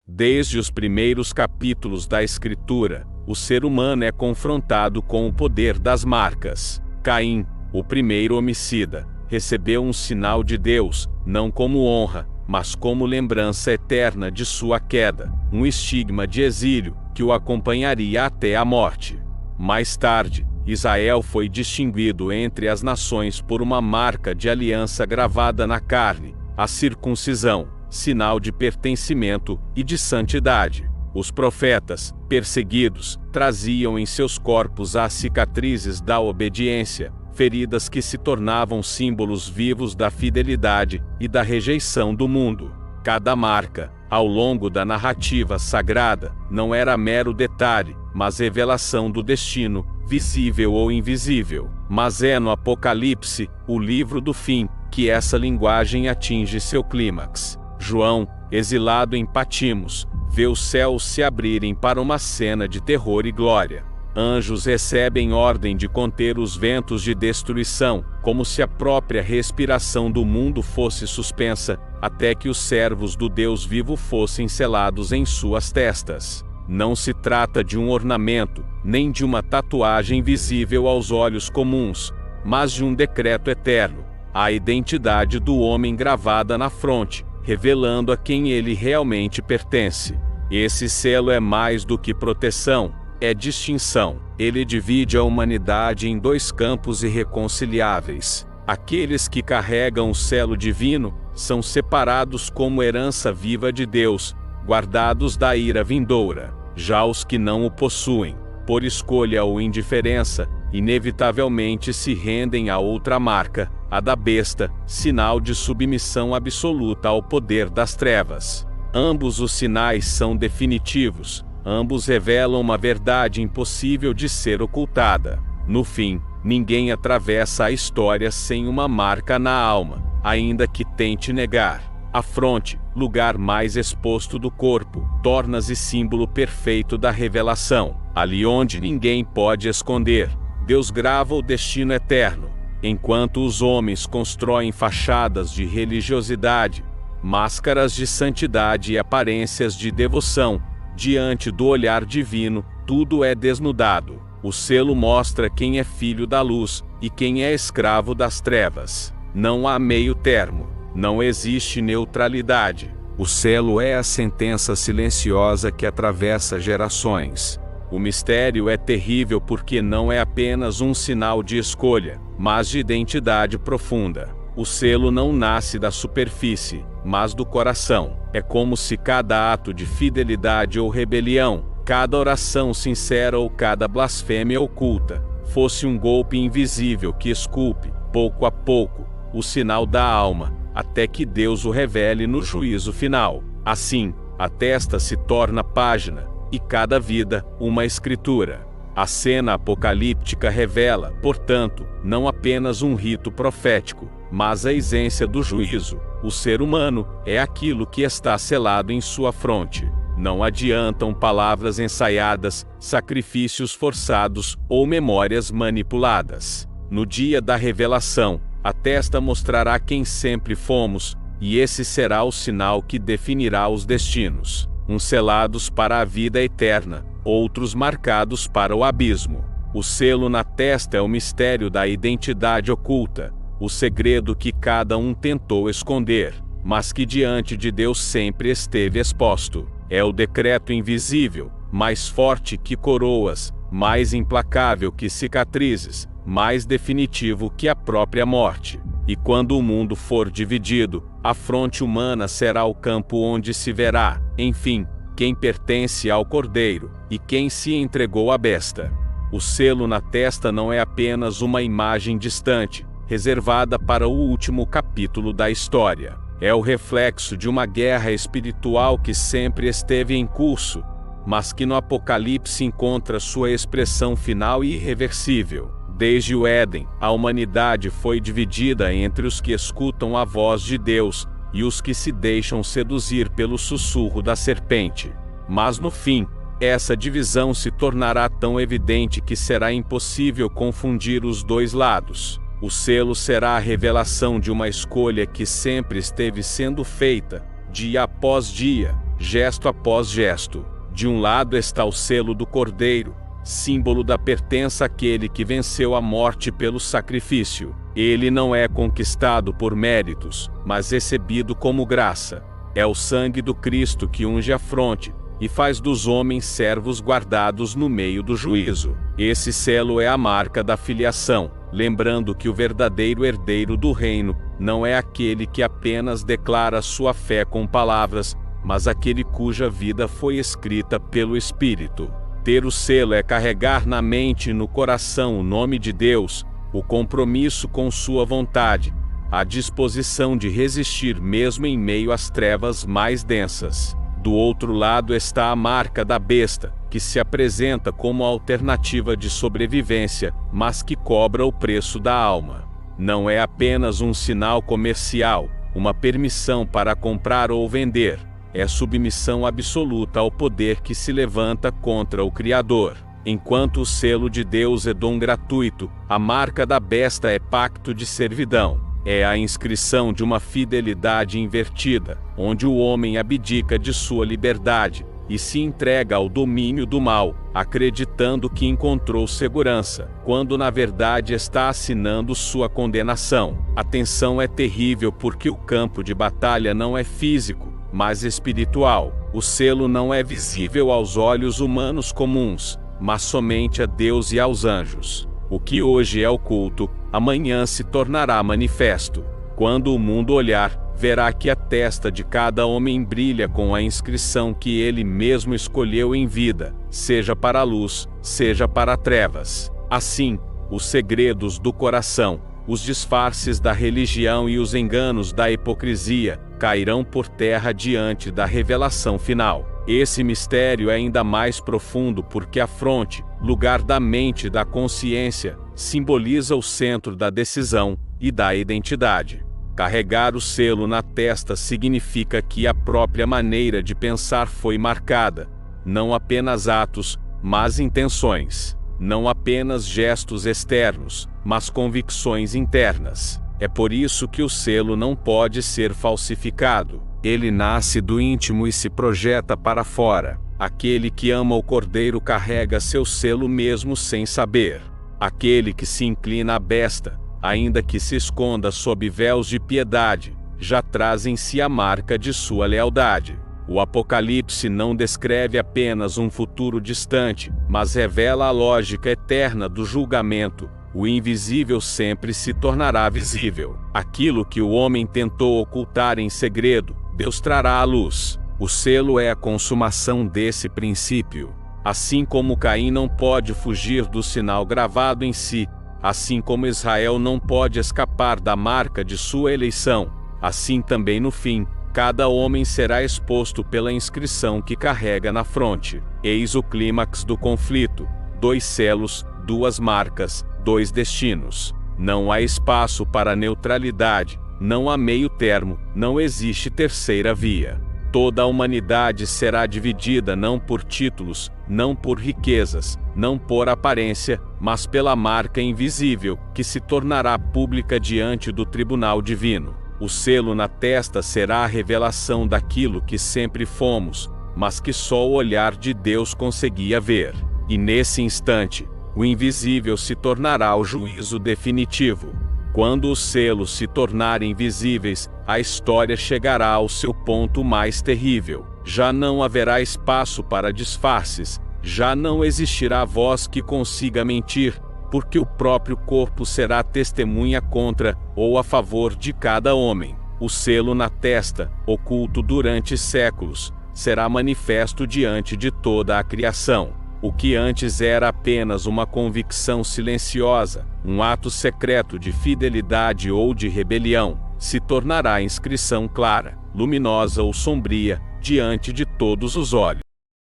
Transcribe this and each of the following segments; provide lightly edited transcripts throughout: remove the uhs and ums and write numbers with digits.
Desde os primeiros capítulos da Escritura, o ser humano é confrontado com o poder das marcas. Caim, o primeiro homicida, recebeu um sinal de Deus, não como honra, mas como lembrança eterna de sua queda, um estigma de exílio que o acompanharia até a morte. Mais tarde, Israel foi distinguido entre as nações por uma marca de aliança gravada na carne, a circuncisão, sinal de pertencimento e de santidade. Os profetas, perseguidos, traziam em seus corpos as cicatrizes da obediência, feridas que se tornavam símbolos vivos da fidelidade e da rejeição do mundo. Cada marca, ao longo da narrativa sagrada, não era mero detalhe, mas revelação do destino, visível ou invisível. Mas é no Apocalipse, o livro do fim, que essa linguagem atinge seu clímax. João, exilado em Patmos, vê os céus se abrirem para uma cena de terror e glória. Anjos recebem ordem de conter os ventos de destruição, como se a própria respiração do mundo fosse suspensa, até que os servos do Deus vivo fossem selados em suas testas. Não se trata de um ornamento, nem de uma tatuagem visível aos olhos comuns, mas de um decreto eterno, a identidade do homem gravada na fronte, revelando a quem ele realmente pertence. Esse selo é mais do que proteção, é distinção. Ele divide a humanidade em dois campos irreconciliáveis. Aqueles que carregam o selo divino são separados como herança viva de Deus, guardados da ira vindoura. Já os que não o possuem, por escolha ou indiferença, inevitavelmente se rendem a outra marca, a da besta, sinal de submissão absoluta ao poder das trevas. Ambos os sinais são definitivos. Ambos revelam uma verdade impossível de ser ocultada. No fim, ninguém atravessa a história sem uma marca na alma, ainda que tente negar. A fronte, lugar mais exposto do corpo, torna-se símbolo perfeito da revelação. Ali onde ninguém pode esconder, Deus grava o destino eterno. Enquanto os homens constroem fachadas de religiosidade, máscaras de santidade e aparências de devoção, diante do olhar divino, tudo é desnudado. O selo mostra quem é filho da luz e quem é escravo das trevas. Não há meio termo. Não existe neutralidade. O selo é a sentença silenciosa que atravessa gerações. O mistério é terrível porque não é apenas um sinal de escolha, mas de identidade profunda. O selo não nasce da superfície, mas do coração. É como se cada ato de fidelidade ou rebelião, cada oração sincera ou cada blasfêmia oculta, fosse um golpe invisível que esculpe, pouco a pouco, o sinal da alma, até que Deus o revele no juízo final. Assim, a testa se torna página, e cada vida, uma escritura. A cena apocalíptica revela, portanto, não apenas um rito profético, mas a essência do juízo. O ser humano é aquilo que está selado em sua fronte. Não adiantam palavras ensaiadas, sacrifícios forçados ou memórias manipuladas. No dia da revelação, a testa mostrará quem sempre fomos, e esse será o sinal que definirá os destinos. Uns selados para a vida eterna, outros marcados para o abismo. O selo na testa é o mistério da identidade oculta, o segredo que cada um tentou esconder, mas que diante de Deus sempre esteve exposto. É o decreto invisível, mais forte que coroas, mais implacável que cicatrizes, mais definitivo que a própria morte. E quando o mundo for dividido, a fronte humana será o campo onde se verá, enfim, quem pertence ao Cordeiro, e quem se entregou à besta. O selo na testa não é apenas uma imagem distante, reservada para o último capítulo da história. É o reflexo de uma guerra espiritual que sempre esteve em curso, mas que no Apocalipse encontra sua expressão final e irreversível. Desde o Éden, a humanidade foi dividida entre os que escutam a voz de Deus e os que se deixam seduzir pelo sussurro da serpente. Mas no fim, essa divisão se tornará tão evidente que será impossível confundir os dois lados. O selo será a revelação de uma escolha que sempre esteve sendo feita, dia após dia, gesto após gesto. De um lado está o selo do Cordeiro, símbolo da pertença àquele que venceu a morte pelo sacrifício. Ele não é conquistado por méritos, mas recebido como graça. É o sangue do Cristo que unge a fronte e faz dos homens servos guardados no meio do juízo. Esse selo é a marca da filiação, lembrando que o verdadeiro herdeiro do reino não é aquele que apenas declara sua fé com palavras, mas aquele cuja vida foi escrita pelo Espírito. Ter o selo é carregar na mente e no coração o nome de Deus, o compromisso com sua vontade, a disposição de resistir mesmo em meio às trevas mais densas. Do outro lado está a marca da besta, que se apresenta como alternativa de sobrevivência, mas que cobra o preço da alma. Não é apenas um sinal comercial, uma permissão para comprar ou vender. É submissão absoluta ao poder que se levanta contra o Criador. Enquanto o selo de Deus é dom gratuito, a marca da besta é pacto de servidão. É a inscrição de uma fidelidade invertida, onde o homem abdica de sua liberdade e se entrega ao domínio do mal, acreditando que encontrou segurança, quando na verdade está assinando sua condenação. A tensão é terrível porque o campo de batalha não é físico, mas espiritual. O selo não é visível aos olhos humanos comuns, mas somente a Deus e aos anjos. O que hoje é oculto, amanhã se tornará manifesto. Quando o mundo olhar, verá que a testa de cada homem brilha com a inscrição que ele mesmo escolheu em vida, seja para a luz, seja para a trevas. Assim, os segredos do coração, os disfarces da religião e os enganos da hipocrisia cairão por terra diante da revelação final. Esse mistério é ainda mais profundo porque a fronte, lugar da mente e da consciência, simboliza o centro da decisão e da identidade. Carregar o selo na testa significa que a própria maneira de pensar foi marcada, não apenas atos, mas intenções. Não apenas gestos externos, mas convicções internas. É por isso que o selo não pode ser falsificado. Ele nasce do íntimo e se projeta para fora. Aquele que ama o Cordeiro carrega seu selo mesmo sem saber. Aquele que se inclina à besta, ainda que se esconda sob véus de piedade, já traz em si a marca de sua lealdade. O Apocalipse não descreve apenas um futuro distante, mas revela a lógica eterna do julgamento. O invisível sempre se tornará visível. Aquilo que o homem tentou ocultar em segredo, Deus trará à luz. O selo é a consumação desse princípio. Assim como Caim não pode fugir do sinal gravado em si, assim como Israel não pode escapar da marca de sua eleição, assim também no fim, cada homem será exposto pela inscrição que carrega na fronte. Eis o clímax do conflito: 2 selos, 2 marcas, 2 destinos. Não há espaço para neutralidade, não há meio termo, não existe terceira via. Toda a humanidade será dividida não por títulos, não por riquezas, não por aparência, mas pela marca invisível, que se tornará pública diante do tribunal divino. O selo na testa será a revelação daquilo que sempre fomos, mas que só o olhar de Deus conseguia ver. E nesse instante, o invisível se tornará o juízo definitivo. Quando os selos se tornarem visíveis, a história chegará ao seu ponto mais terrível. Já não haverá espaço para disfarces, já não existirá voz que consiga mentir, porque o próprio corpo será testemunha contra ou a favor de cada homem. O selo na testa, oculto durante séculos, será manifesto diante de toda a criação. O que antes era apenas uma convicção silenciosa, um ato secreto de fidelidade ou de rebelião, se tornará inscrição clara, luminosa ou sombria, diante de todos os olhos.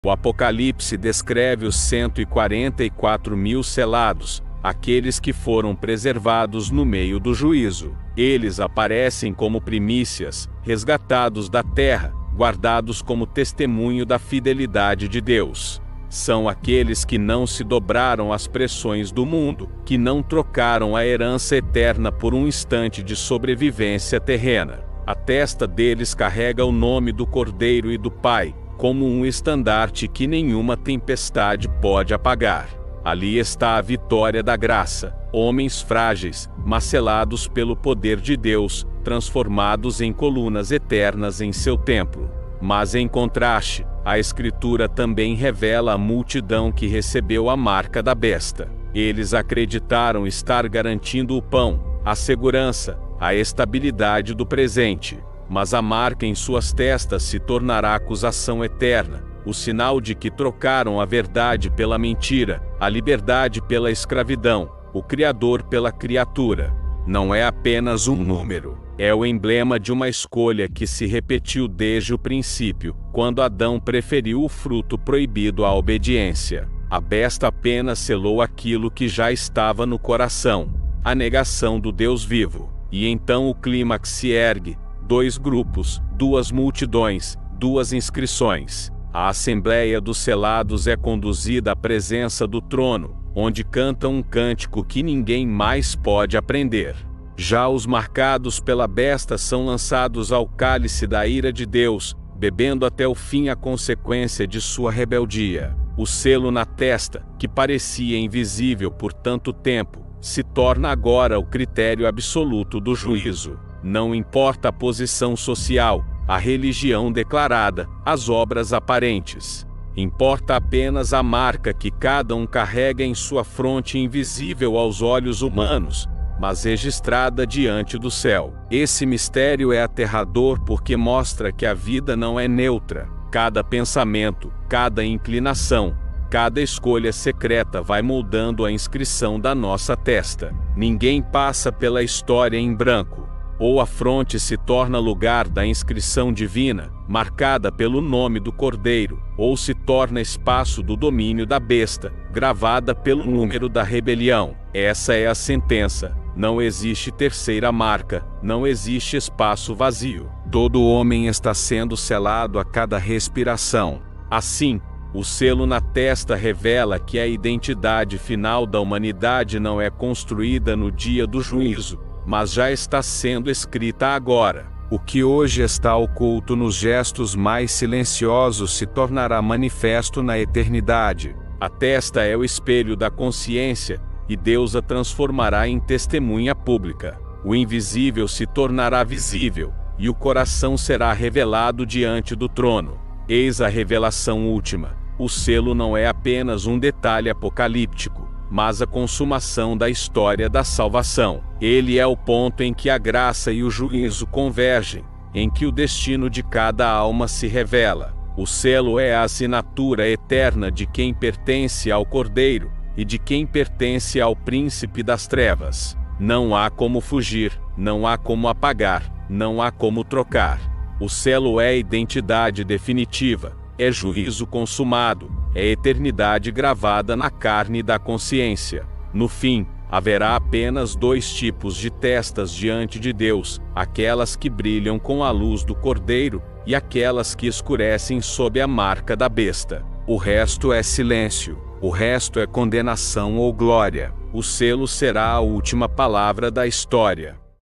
O Apocalipse descreve os 144.000 selados, aqueles que foram preservados no meio do juízo. Eles aparecem como primícias, resgatados da terra, guardados como testemunho da fidelidade de Deus. São aqueles que não se dobraram às pressões do mundo, que não trocaram a herança eterna por um instante de sobrevivência terrena. A testa deles carrega o nome do Cordeiro e do Pai, como um estandarte que nenhuma tempestade pode apagar. Ali está a vitória da graça, homens frágeis, macelados pelo poder de Deus, transformados em colunas eternas em seu templo. Mas em contraste, a Escritura também revela a multidão que recebeu a marca da besta. Eles acreditaram estar garantindo o pão, a segurança, a estabilidade do presente. Mas a marca em suas testas se tornará acusação eterna, o sinal de que trocaram a verdade pela mentira, a liberdade pela escravidão, o Criador pela criatura. Não é apenas um número, é o emblema de uma escolha que se repetiu desde o princípio, quando Adão preferiu o fruto proibido à obediência. A besta apenas selou aquilo que já estava no coração, a negação do Deus vivo. E então o clímax se ergue, 2 grupos, 2 multidões, 2 inscrições. A Assembleia dos Selados é conduzida à presença do trono, onde cantam um cântico que ninguém mais pode aprender. Já os marcados pela besta são lançados ao cálice da ira de Deus, bebendo até o fim a consequência de sua rebeldia. O selo na testa, que parecia invisível por tanto tempo, se torna agora o critério absoluto do juízo. Não importa a posição social, a religião declarada, as obras aparentes. Importa apenas a marca que cada um carrega em sua fronte, invisível aos olhos humanos, mas registrada diante do céu. Esse mistério é aterrador porque mostra que a vida não é neutra. Cada pensamento, cada inclinação, cada escolha secreta vai moldando a inscrição da nossa testa. Ninguém passa pela história em branco. Ou a fronte se torna lugar da inscrição divina, marcada pelo nome do Cordeiro, ou se torna espaço do domínio da besta, gravada pelo número da rebelião. Essa é a sentença. Não existe terceira marca, não existe espaço vazio. Todo homem está sendo selado a cada respiração. Assim, o selo na testa revela que a identidade final da humanidade não é construída no dia do juízo, mas já está sendo escrita agora. O que hoje está oculto nos gestos mais silenciosos se tornará manifesto na eternidade. A testa é o espelho da consciência, e Deus a transformará em testemunha pública. O invisível se tornará visível, e o coração será revelado diante do trono. Eis a revelação última. O selo não é apenas um detalhe apocalíptico, mas a consumação da história da salvação. Ele é o ponto em que a graça e o juízo convergem, em que o destino de cada alma se revela. O selo é a assinatura eterna de quem pertence ao Cordeiro, e de quem pertence ao príncipe das trevas. Não há como fugir, não há como apagar, não há como trocar. O selo é identidade definitiva, é juízo consumado, é eternidade gravada na carne da consciência. No fim, haverá apenas 2 tipos de testas diante de Deus: aquelas que brilham com a luz do Cordeiro, e aquelas que escurecem sob a marca da besta. O resto é silêncio, o resto é condenação ou glória. O selo será a última palavra da história.